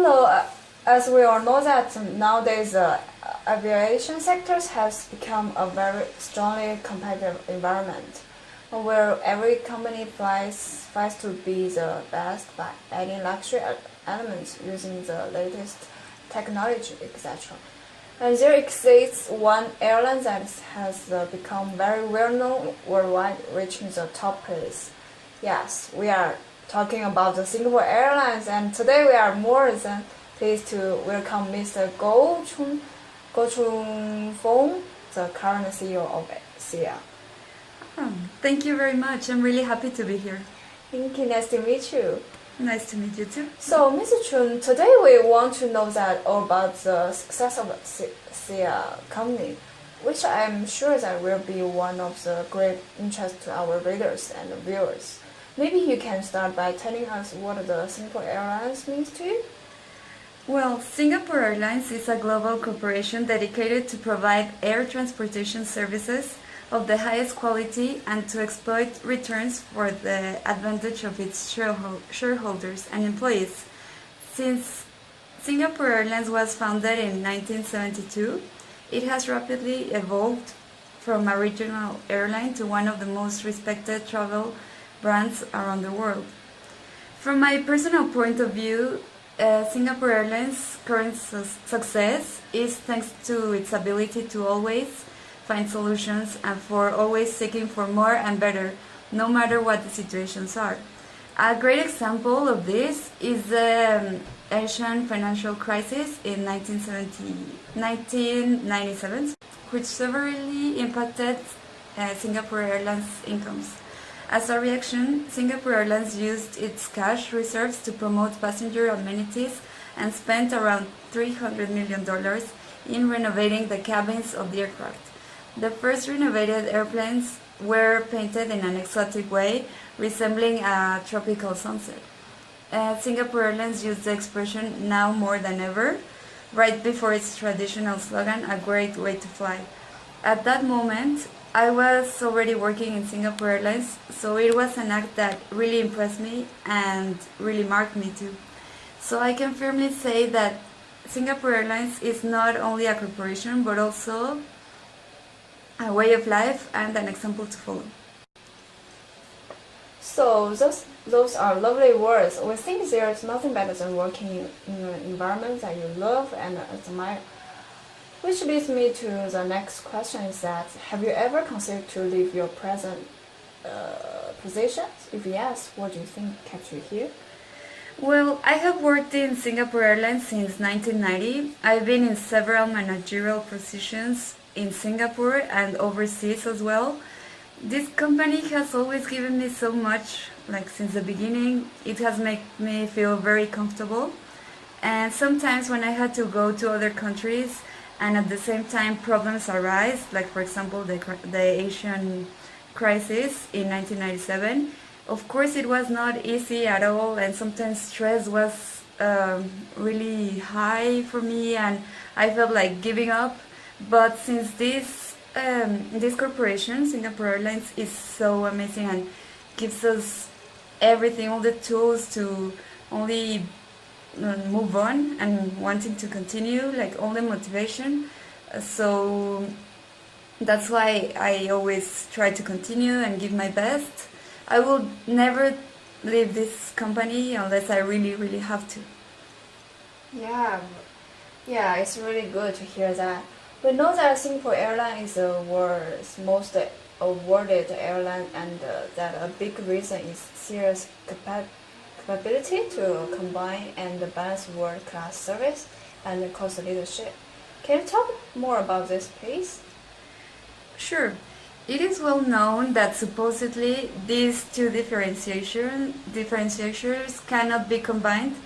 Hello, as we all know that nowadays aviation sectors has become a very strongly competitive environment where every company fights to be the best by adding luxury elements using the latest technology, etc. And there exists one airline that has become very well known worldwide, reaching the top place. Yes, we are talking about the Singapore Airlines, and today we are more than pleased to welcome Mr. Go Chung Fong, the current CEO of SIA. Thank you very much. I'm really happy to be here. Thank you. Nice to meet you. Nice to meet you too. So, Mr. Chun, today we want to know that all about the success of SIA company, which I'm sure that will be one of the great interest to our readers and viewers. Maybe you can start by telling us what the Singapore Airlines means to you? Well, Singapore Airlines is a global corporation dedicated to provide air transportation services of the highest quality and to exploit returns for the advantage of its shareholders and employees. Since Singapore Airlines was founded in 1972, it has rapidly evolved from a regional airline to one of the most respected travel brands around the world. From my personal point of view, Singapore Airlines' current success is thanks to its ability to always find solutions and for always seeking for more and better, no matter what the situations are. A great example of this is the Asian financial crisis in 1997, which severely impacted Singapore Airlines' incomes. As a reaction, Singapore Airlines used its cash reserves to promote passenger amenities and spent around $300 million in renovating the cabins of the aircraft. The first renovated airplanes were painted in an exotic way, resembling a tropical sunset. Singapore Airlines used the expression "now more than ever" right before its traditional slogan, "a great way to fly." At that moment, I was already working in Singapore Airlines, so it was an act that really impressed me and really marked me too. So I can firmly say that Singapore Airlines is not only a corporation but also a way of life and an example to follow. So those are lovely words. We think there's nothing better than working in an environment that you love and admire. Which leads me to the next question is that, have you ever considered to leave your present position? If yes, what do you think kept you here? Well, I have worked in Singapore Airlines since 1990. I've been in several managerial positions in Singapore and overseas as well. This company has always given me so much, like since the beginning. It has made me feel very comfortable. And sometimes when I had to go to other countries, and at the same time problems arise, like for example the Asian crisis in 1997. Of course it was not easy at all, and sometimes stress was really high for me and I felt like giving up. But since this corporation, Singapore Airlines, is so amazing and gives us everything, all the tools to only move on and wanting to continue, like all the motivation. So that's why I always try to continue and give my best. I will never leave this company unless I really, really have to. Yeah, it's really good to hear that. We know that Singapore Airlines is the world's most awarded airline, and that a big reason is serious capability to combine and balance world-class service and cost leadership. Can you talk more about this, please? Sure. It is well known that supposedly these two differentiators cannot be combined,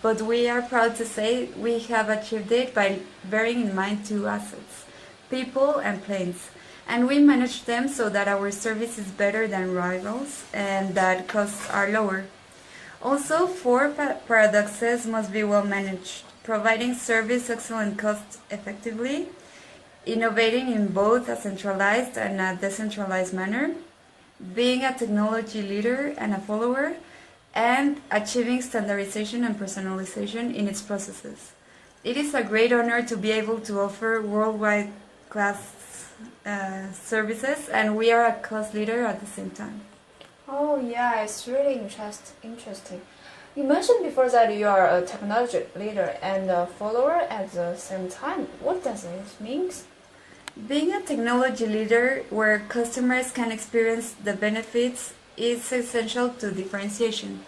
but we are proud to say we have achieved it by bearing in mind two assets, people and planes. And we manage them so that our service is better than rivals and that costs are lower. Also, four paradoxes must be well managed: providing service excellent cost effectively, innovating in both a centralized and a decentralized manner, being a technology leader and a follower, and achieving standardization and personalization in its processes. It is a great honor to be able to offer worldwide class services, and we are a cost leader at the same time. Oh yeah, it's really interesting. You mentioned before that you are a technology leader and a follower at the same time. What does it mean? Being a technology leader where customers can experience the benefits is essential to differentiation.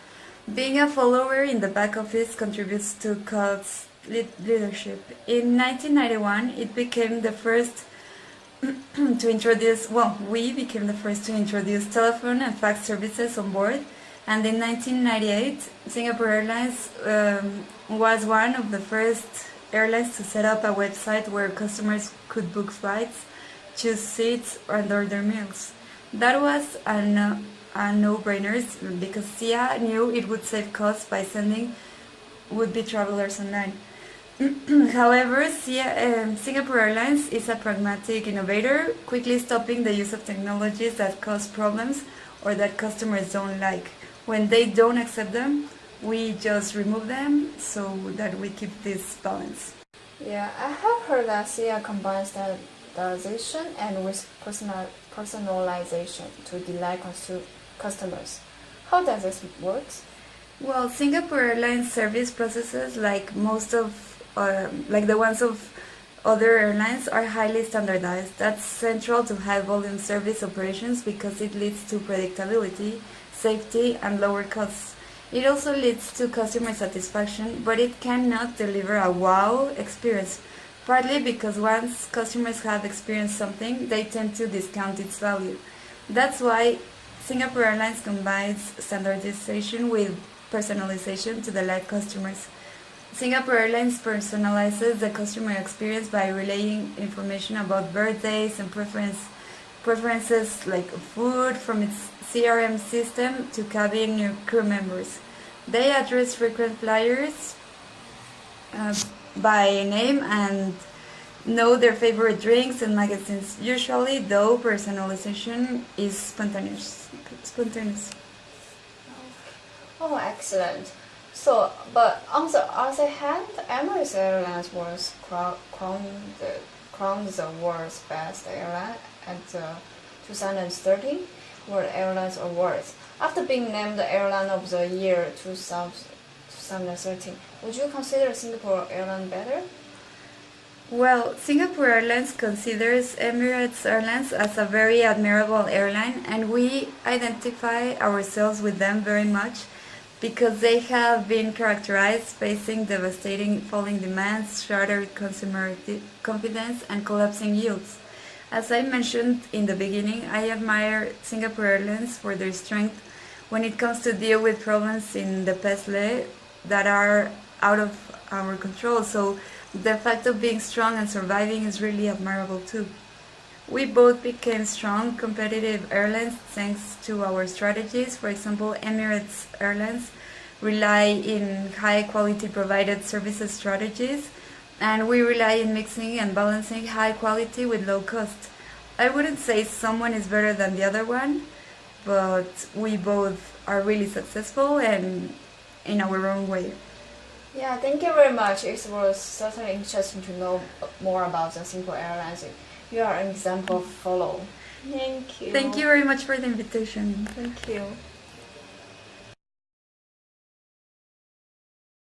Being a follower in the back office contributes to cost leadership. In 1991, it became the first we became the first to introduce telephone and fax services on board, and in 1998, Singapore Airlines was one of the first airlines to set up a website where customers could book flights, choose seats, and order meals. That was a no-brainer because SIA knew it would save costs by sending would-be travelers online. However, Singapore Airlines is a pragmatic innovator, quickly stopping the use of technologies that cause problems or that customers don't like. When they don't accept them, we just remove them so that we keep this balance. Yeah, I have heard that SIA combines standardization and with personalization to delight customers. How does this work? Well, Singapore Airlines service processes, like the ones of other airlines, are highly standardized. That's central to high volume service operations because it leads to predictability, safety, and lower costs. It also leads to customer satisfaction, but it cannot deliver a wow experience, partly because once customers have experienced something, they tend to discount its value. That's why Singapore Airlines combines standardization with personalization to delight customers. Singapore Airlines personalizes the customer experience by relaying information about birthdays and preferences like food from its CRM system to cabin crew members. They address frequent flyers by name and know their favorite drinks and magazines. Usually, though, personalization is spontaneous. Oh, excellent. So, but on the other hand, Emirates Airlines was crowned the world's best airline at the 2013 World Airlines Awards. After being named the Airline of the Year 2013, would you consider Singapore Airlines better? Well, Singapore Airlines considers Emirates Airlines as a very admirable airline, and we identify ourselves with them very much because they have been characterized facing devastating falling demands, shattered consumer confidence, and collapsing yields. As I mentioned in the beginning, I admire Singapore Airlines for their strength when it comes to deal with problems in the past that are out of our control. So the fact of being strong and surviving is really admirable too. We both became strong, competitive airlines thanks to our strategies. For example, Emirates Airlines rely in high quality provided services strategies, and we rely in mixing and balancing high quality with low cost. I wouldn't say someone is better than the other one, but we both are really successful and in our own way. Yeah, thank you very much. It was certainly interesting to know more about the Singapore Airlines. You are an example of follow. Thank you. Thank you very much for the invitation. Thank you.